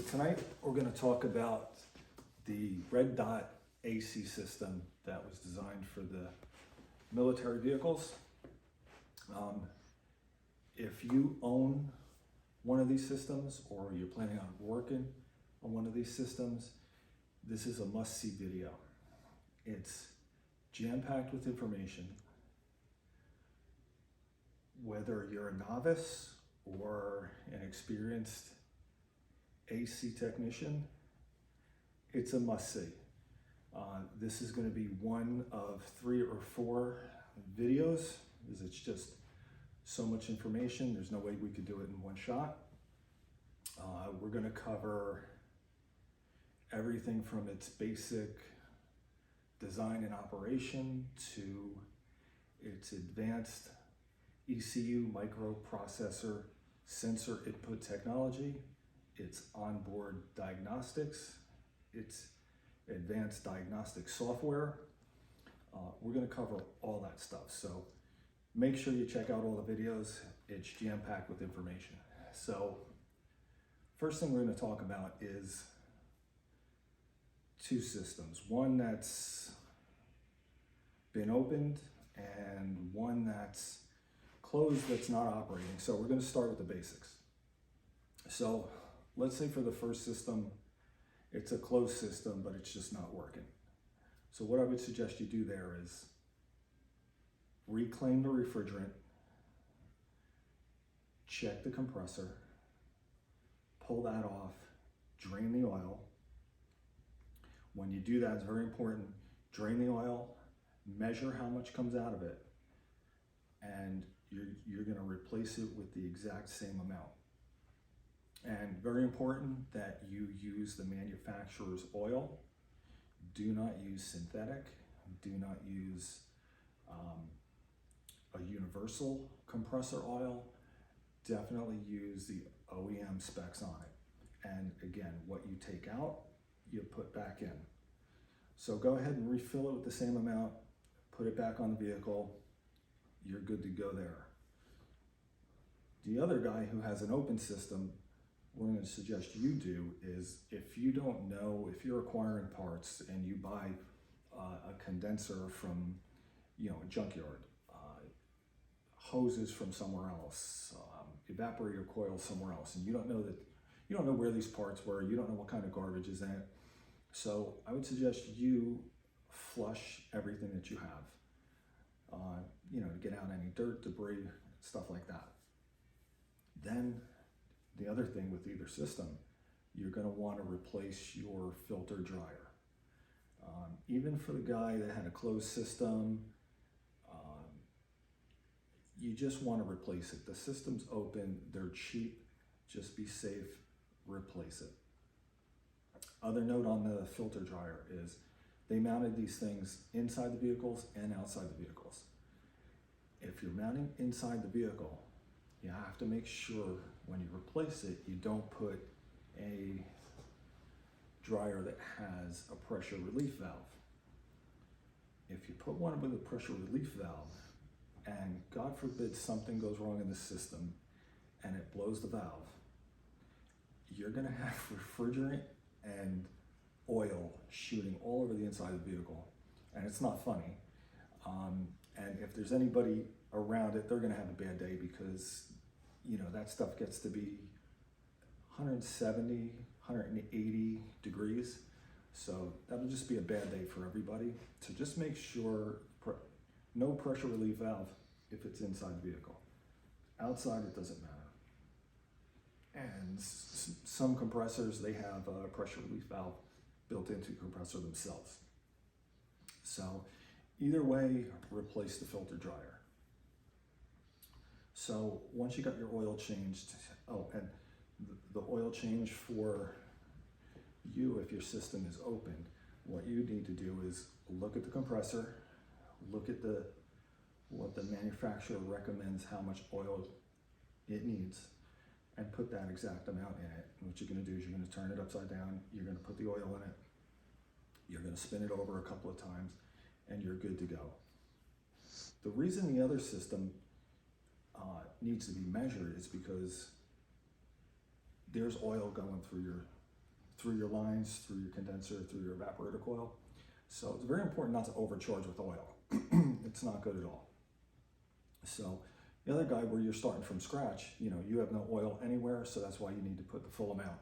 So tonight we're going to talk about the red dot AC system that was designed for the military vehicles. If you own one of these systems or you're planning on working on one of these systems, this is a must-see video. It's jam-packed with information. Whether you're a novice or an experienced AC technician, it's a must-see. This is going to be one of 3 or 4 videos, because it's just so much information. There's no way we could do it in one shot. We're going to cover everything from its basic design and operation to its advanced ECU microprocessor sensor input technology, its onboard diagnostics, its advanced diagnostic software. We're going to cover all that stuff. So make sure you check out all the videos. It's jam-packed with information. So first thing we're going to talk about is 2 systems. One that's been opened and one that's closed that's not operating. So we're going to start with the basics. So let's say for the first system, it's a closed system, but it's just not working. So what I would suggest you do there is reclaim the refrigerant, check the compressor, pull that off, drain the oil. When you do that, it's very important, drain the oil, measure how much comes out of it, and you're going to replace it with the exact same amount. And very important that you use the manufacturer's oil. Do not use synthetic. Do not use a universal compressor oil. Definitely use the OEM specs on it. And again, what you take out, you put back in. So go ahead and refill it with the same amount, put it back on the vehicle, you're good to go there. The other guy who has an open system, what I'm going to suggest you do is, if you don't know, if you're acquiring parts and you buy a condenser from, a junkyard, hoses from somewhere else, evaporator coils somewhere else, and you don't know where these parts were, you don't know what kind of garbage is in it. So I would suggest you flush everything that you have, to get out any dirt, debris, stuff like that. Then the other thing with either system, you're going to want to replace your filter dryer. Even for the guy that had a closed system, you just want to replace it. The system's open, they're cheap, just be safe, replace it. Other note on the filter dryer is they mounted these things inside the vehicles and outside the vehicles. If you're mounting inside the vehicle, you have to make sure when you replace it, you don't put a dryer that has a pressure relief valve. If you put one with a pressure relief valve, and God forbid something goes wrong in the system and it blows the valve, you're gonna have refrigerant and oil shooting all over the inside of the vehicle, and it's not funny. And if there's anybody around it, they're gonna have a bad day, because that stuff gets to be 170, 180 degrees. So that'll just be a bad day for everybody. So just make sure no pressure relief valve if it's inside the vehicle. Outside, it doesn't matter. And some compressors, they have a pressure relief valve built into the compressor themselves. So either way, replace the filter dryer. So once you got your oil changed, and the oil change for you, if your system is open, what you need to do is look at the compressor, look at what the manufacturer recommends, how much oil it needs, and put that exact amount in it. And what you're going to do is you're going to turn it upside down, you're going to put the oil in it, you're going to spin it over a couple of times, and you're good to go. The reason the other system needs to be measured is because there's oil going through through your lines, through your condenser, through your evaporator coil. So it's very important not to overcharge with oil. It's not good at all. So the other guy where you're starting from scratch, you know, you have no oil anywhere, so that's why you need to put the full amount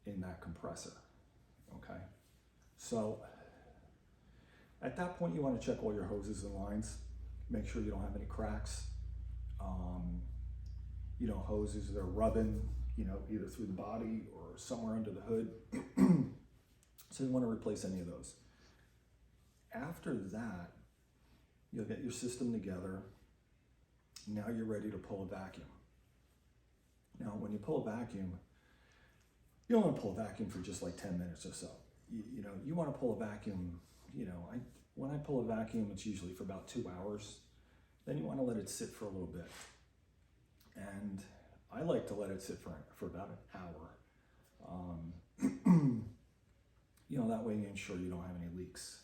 in that compressor, okay? So at that point, you want to check all your hoses and lines, make sure you don't have any cracks. You know, hoses that are rubbing, you know, either through the body or somewhere under the hood. So you want to replace any of those. After that, you'll get your system together. Now you're ready to pull a vacuum. Now, when you pull a vacuum, you don't want to pull a vacuum for just like 10 minutes or so. You know, you want to pull a vacuum, you know, when I pull a vacuum, it's usually for about 2 hours. Then you want to let it sit for a little bit. And I like to let it sit for about an hour. You know, that way you ensure you don't have any leaks.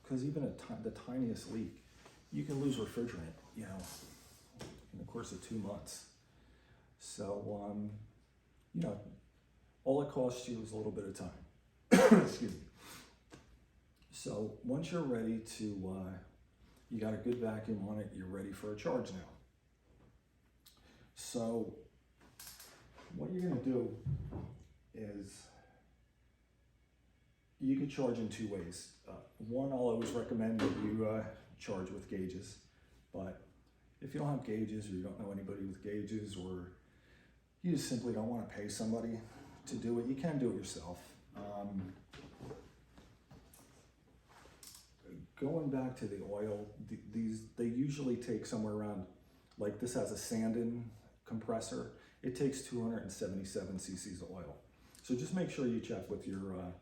Because even the tiniest leak, you can lose refrigerant, you know, in the course of 2 months. So, you know, all it costs you is a little bit of time. Excuse me. So once you're ready to, you got a good vacuum on it, you're ready for a charge now. So what you're gonna do is, you can charge in 2 ways. One, I'll always recommend that you charge with gauges, but if you don't have gauges, or you don't know anybody with gauges, or you just simply don't want to pay somebody to do it, you can do it yourself. Going back to the oil, they usually take somewhere around, like this has a Sandin compressor, it takes 277 cc's of oil. So just make sure you check with your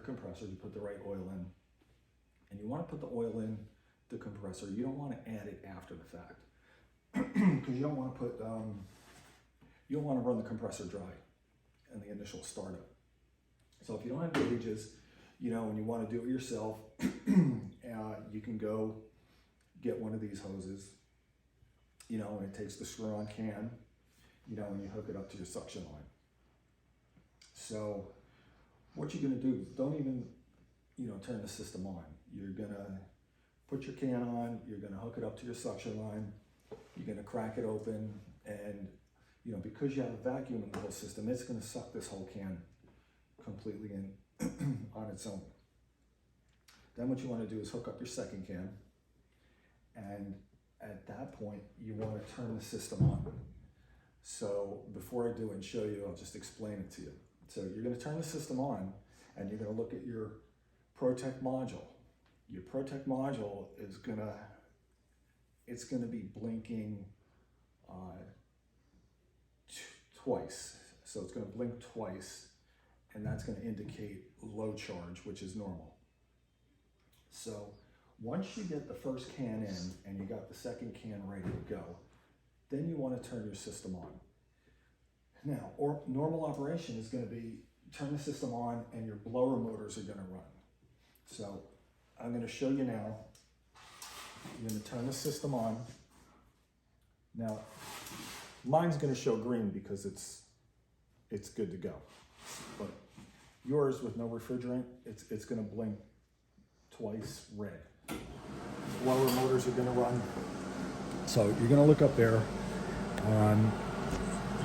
compressor, you put the right oil in. And you want to put the oil in the compressor. You don't want to add it after the fact. Because you don't want to put, you don't want to run the compressor dry in the initial startup. So if you don't have gauges, you know, and you want to do it yourself, you can go get one of these hoses, you know, and it takes the screw-on can, you know, and you hook it up to your suction line. So what you're going to do, don't even, you know, turn the system on. You're going to put your can on, you're going to hook it up to your suction line, you're going to crack it open, and, you know, because you have a vacuum in the whole system, it's going to suck this whole can completely in on its own. Then what you want to do is hook up your second can, and at that point, you want to turn the system on. So before I do and show you, I'll just explain it to you. So you're going to turn the system on, and you're going to look at your Protect module. Your Protect module is going to be blinking twice. So it's going to blink twice, and that's going to indicate low charge, which is normal. So once you get the first can in and you got the second can ready to go, then you want to turn your system on. Now, normal operation is going to be turn the system on and your blower motors are going to run. So I'm going to show you now. You're going to turn the system on. Now, mine's going to show green because it's good to go. But yours with no refrigerant, it's going to blink twice red. Blower motors are going to run. So you're going to look up there.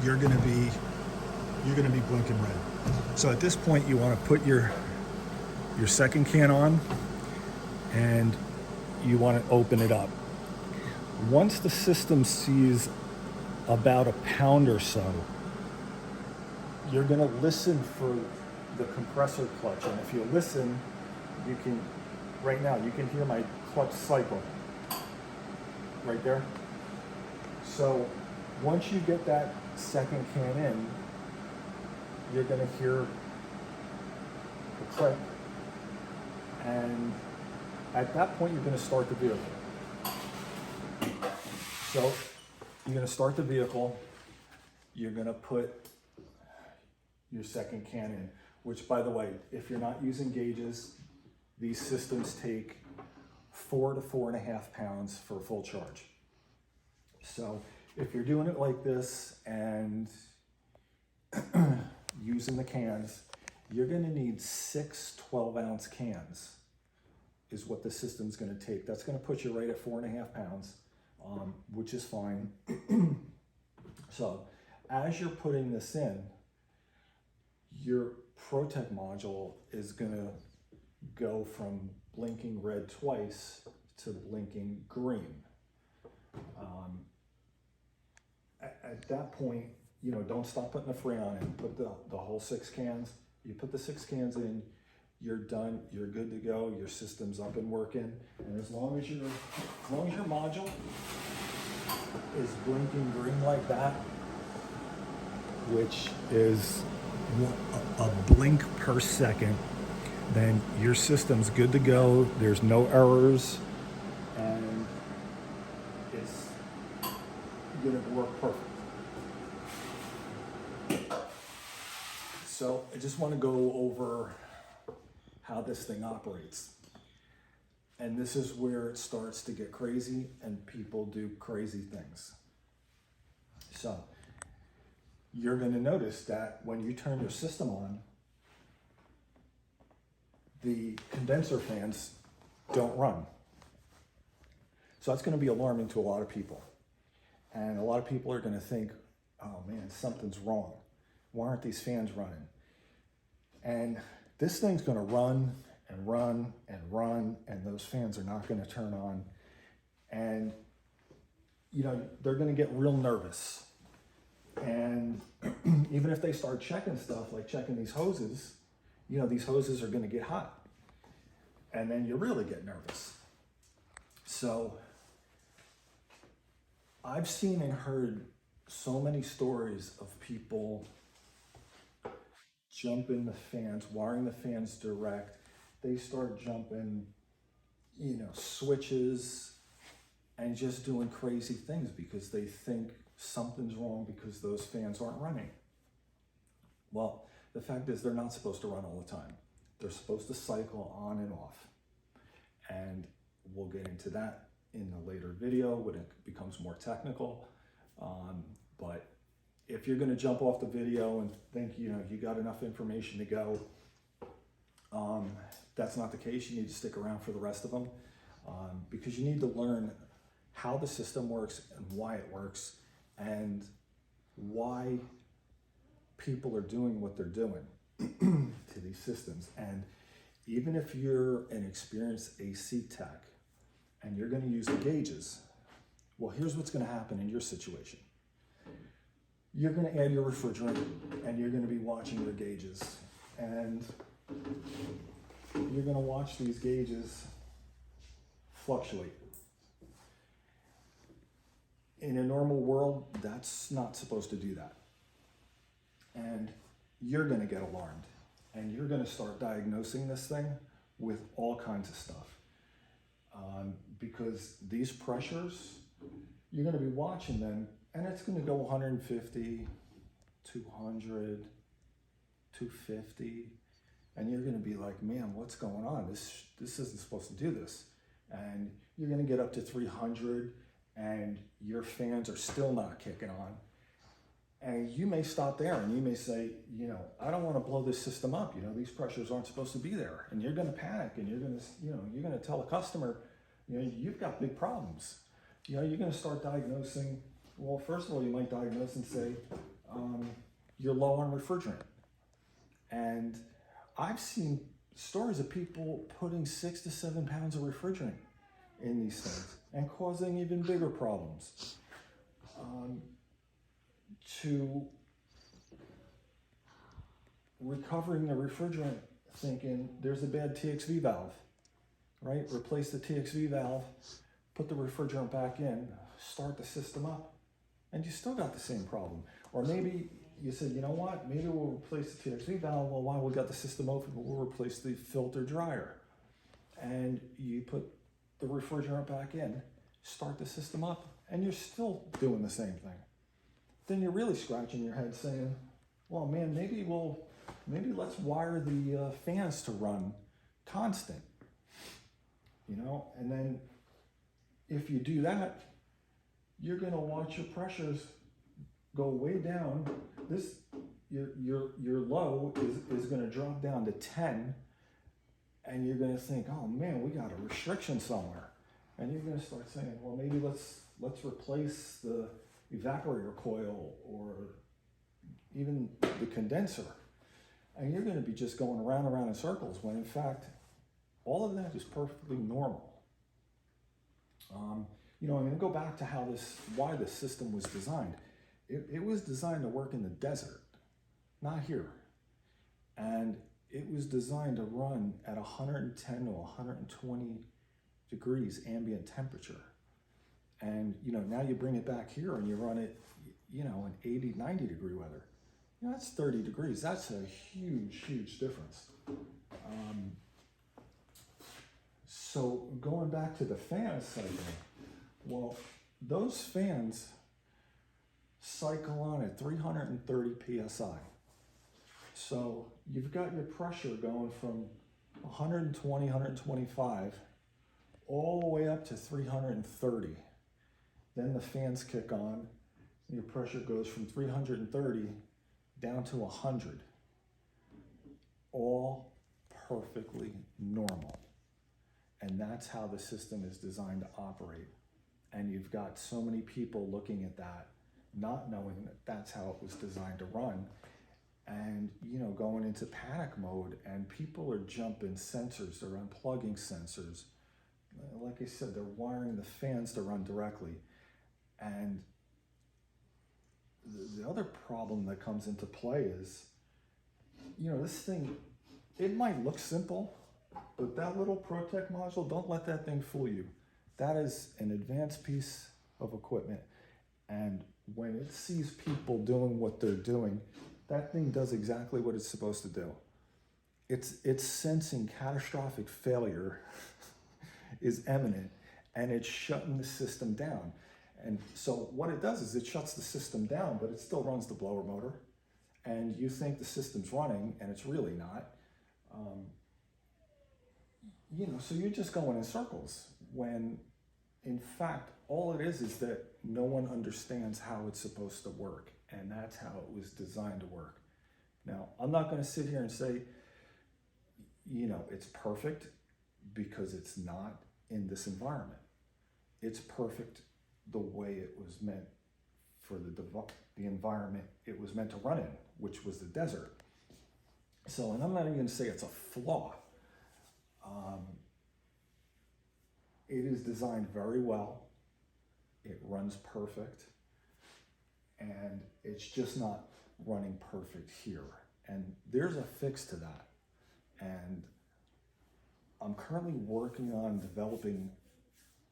You're going to be blinking red. So at this point, you want to put your second can on, and you want to open it up. Once the system sees about a pound or so, you're going to listen for the compressor clutch. And if you listen, you can, right now, you can hear my clutch cycle right there. So once you get that second can in, you're going to hear the click, and at that point you're going to start the vehicle. So you're going to start the vehicle, you're going to put your second can in, which, by the way, if you're not using gauges, these systems take 4 to 4.5 pounds for a full charge. So if you're doing it like this and using the cans, you're gonna need 6 12-ounce cans is what the system's gonna take. That's gonna put you right at 4.5 pounds, which is fine. So as you're putting this in, your Protect module is gonna go from blinking red twice to blinking green. At that point, you know, don't stop putting the Freon in. Put the whole 6 cans. You put the 6 cans in, you're done, you're good to go, your system's up and working. And as long as your module is blinking green like that, which is a blink per second, then your system's good to go. There's no errors, and it's gonna work perfect. So I just want to go over how this thing operates. And this is where it starts to get crazy and people do crazy things. So you're going to notice that when you turn your system on, the condenser fans don't run. So that's going to be alarming to a lot of people. And a lot of people are going to think, oh man, something's wrong. Why aren't these fans running? And this thing's going to run and run and run, and those fans are not going to turn on. And, you know, they're going to get real nervous. And even if they start checking stuff, like checking these hoses, you know, these hoses are going to get hot. And then you really get nervous. So I've seen and heard so many stories of people jumping the fans, wiring the fans direct. They start jumping, you know, switches and just doing crazy things because they think something's wrong because those fans aren't running. Well, the fact is they're not supposed to run all the time. They're supposed to cycle on and off. And we'll get into that in a later video when it becomes more technical. But if you're going to jump off the video and think, you know, you got enough information to go, that's not the case. You need to stick around for the rest of them, because you need to learn how the system works and why it works and why people are doing what they're doing to these systems. And even if you're an experienced AC tech and you're going to use the gauges, well, here's what's going to happen in your situation. You're going to add your refrigerant and you're going to be watching your gauges, and you're going to watch these gauges fluctuate. In a normal world, that's not supposed to do that. And you're going to get alarmed, and you're going to start diagnosing this thing with all kinds of stuff. Because these pressures, you're going to be watching them, and it's going to go 150, 200, 250, and you're going to be like, man, what's going on? This isn't supposed to do this. And you're going to get up to 300, and your fans are still not kicking on. And you may stop there and you may say, you know, I don't want to blow this system up. You know, these pressures aren't supposed to be there. And you're going to panic, and you're going to, you know, you're going to tell a customer, you know, you've got big problems. You know, you're going to start diagnosing. Well, first of all, you might diagnose and say, you're low on refrigerant. And I've seen stories of people putting 6 to 7 pounds of refrigerant in these things and causing even bigger problems. To recovering the refrigerant, thinking there's a bad TXV valve, right? Replace the TXV valve, put the refrigerant back in, start the system up, and you still got the same problem. Or maybe you said, you know what, maybe we'll replace the TXV valve. Well, while we got the system open, we'll replace the filter dryer. And you put the refrigerant back in, start the system up, and you're still doing the same thing. Then you're really scratching your head saying, well, man, maybe let's wire the fans to run constant, you know? And then if you do that, you're going to watch your pressures go way down. This, your low is going to drop down to 10, and you're going to think, oh man, we got a restriction somewhere, and you're going to start saying, well, maybe let's replace the evaporator coil or even the condenser, and you're going to be just going around and around in circles when in fact all of that is perfectly normal. I'm going to go back to why this system was designed. It was designed to work in the desert, not here. And it was designed to run at 110 to 120 degrees ambient temperature. And, now you bring it back here and you run it, in 80, 90 degree weather. That's 30 degrees. That's a huge, huge difference. So going back to the fan cycle, well, those fans cycle on at 330 psi. So you've got your pressure going from 120, 125 all the way up to 330. Then the fans kick on, and your pressure goes from 330 down to 100. All perfectly normal. And that's how the system is designed to operate. And you've got so many people looking at that, not knowing that that's how it was designed to run, and going into panic mode, and people are jumping sensors, they're unplugging sensors. Like I said, they're wiring the fans to run directly. And the other problem that comes into play is, this thing, it might look simple, but that little Protect module, don't let that thing fool you. That is an advanced piece of equipment. And when it sees people doing what they're doing, that thing does exactly what it's supposed to do. It's sensing catastrophic failure is imminent, and it's shutting the system down. And so what it does is it shuts the system down, but it still runs the blower motor. And you think the system's running, and it's really not. So you're just going in circles when in fact, all it is that no one understands how it's supposed to work, and that's how it was designed to work. Now, I'm not going to sit here and say, it's perfect, because it's not in this environment. It's perfect the way it was meant for the environment it was meant to run in, which was the desert. So, and I'm not even going to say it's a flaw. It is designed very well. It runs perfect, and it's just not running perfect here. And there's a fix to that. And I'm currently working on developing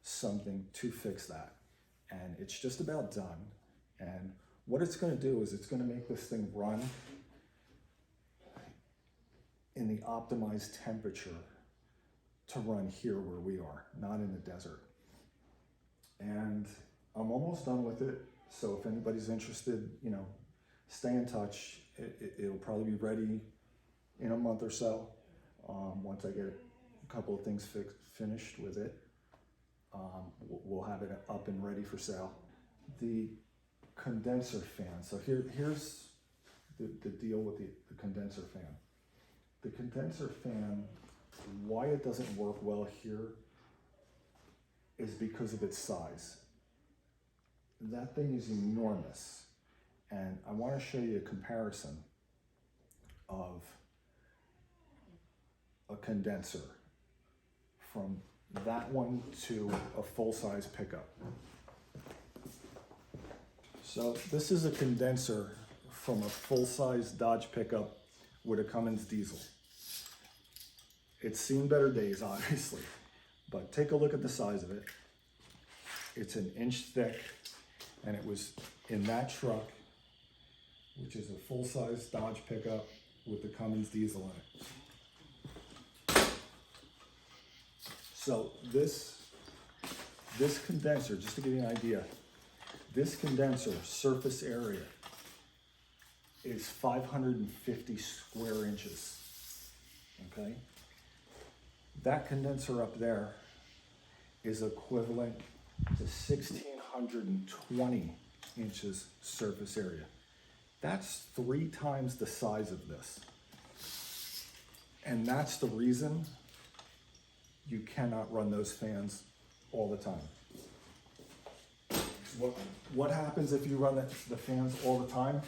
something to fix that. And it's just about done. And what it's going to do is it's going to make this thing run in the optimized temperature to run here where we are, not in the desert. And I'm almost done with it. So if anybody's interested, stay in touch. It'll probably be ready in a month or so. Once I get a couple of things finished with it, we'll have it up and ready for sale. The condenser fan. So here's the deal with the condenser fan. The condenser fan, why it doesn't work well here is because of its size. That thing is enormous. And I want to show you a comparison of a condenser from that one to a full-size pickup. So this is a condenser from a full-size Dodge pickup with a Cummins diesel. It's seen better days, obviously, but take a look at the size of it. It's an inch thick, and it was in that truck, which is a full-size Dodge pickup with the Cummins diesel in it. So this condenser, just to give you an idea, this condenser surface area is 550 square inches, okay? That condenser up there is equivalent to 1,620 inches surface area. That's 3 times the size of this. And that's the reason you cannot run those fans all the time. What happens if you run the fans all the time?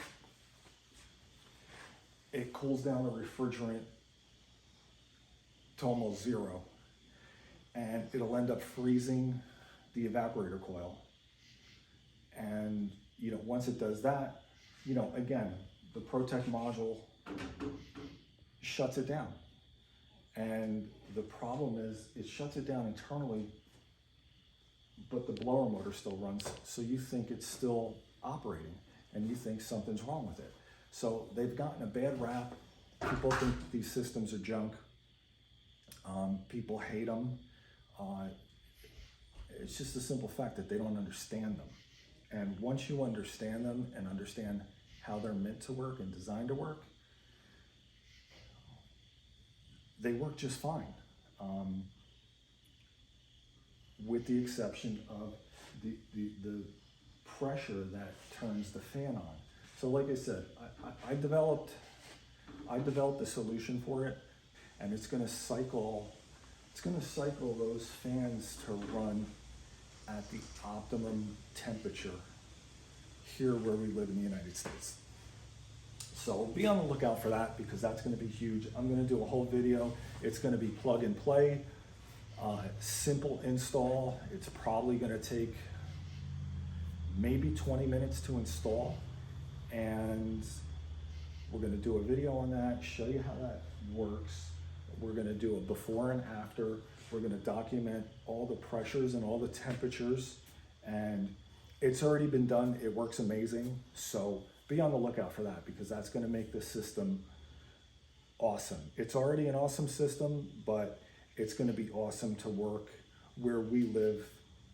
It cools down the refrigerant to almost zero, and it'll end up freezing the evaporator coil. And once it does that, again, the Protect module shuts it down. And the problem is it shuts it down internally, but the blower motor still runs. So you think it's still operating and you think something's wrong with it. So they've gotten a bad rap. People think these systems are junk. People hate them. It's just a simple fact that they don't understand them. And once you understand them and understand how they're meant to work and designed to work, they work just fine, with the exception of the pressure that turns the fan on. So like I said, I developed a solution for it, and it's gonna cycle those fans to run at the optimum temperature here where we live in the United States. So be on the lookout for that, because that's going to be huge. I'm going to do a whole video. It's going to be plug and play, simple install. It's probably going to take maybe 20 minutes to install, and we're going to do a video on that, show you how that works. We're going to do a before and after. We're going to document all the pressures and all the temperatures, and it's already been done. It works amazing. So be on the lookout for that, because that's going to make the system awesome. It's already an awesome system, but it's going to be awesome to work where we live,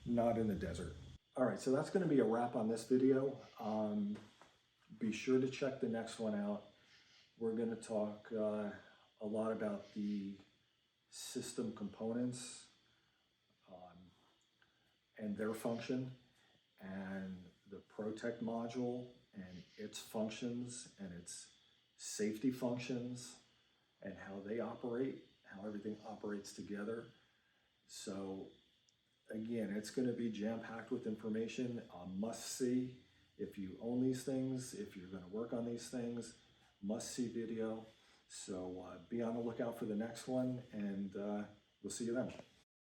not in the desert. All right, so that's going to be a wrap on this video. Be sure to check the next one out. We're going to talk a lot about the system components and their function, and the Protect module and its functions and its safety functions and how they operate, how everything operates together. So again, it's going to be jam-packed with information, a must-see. If you own these things, if you're going to work on these things, must-see video. So be on the lookout for the next one, and we'll see you then.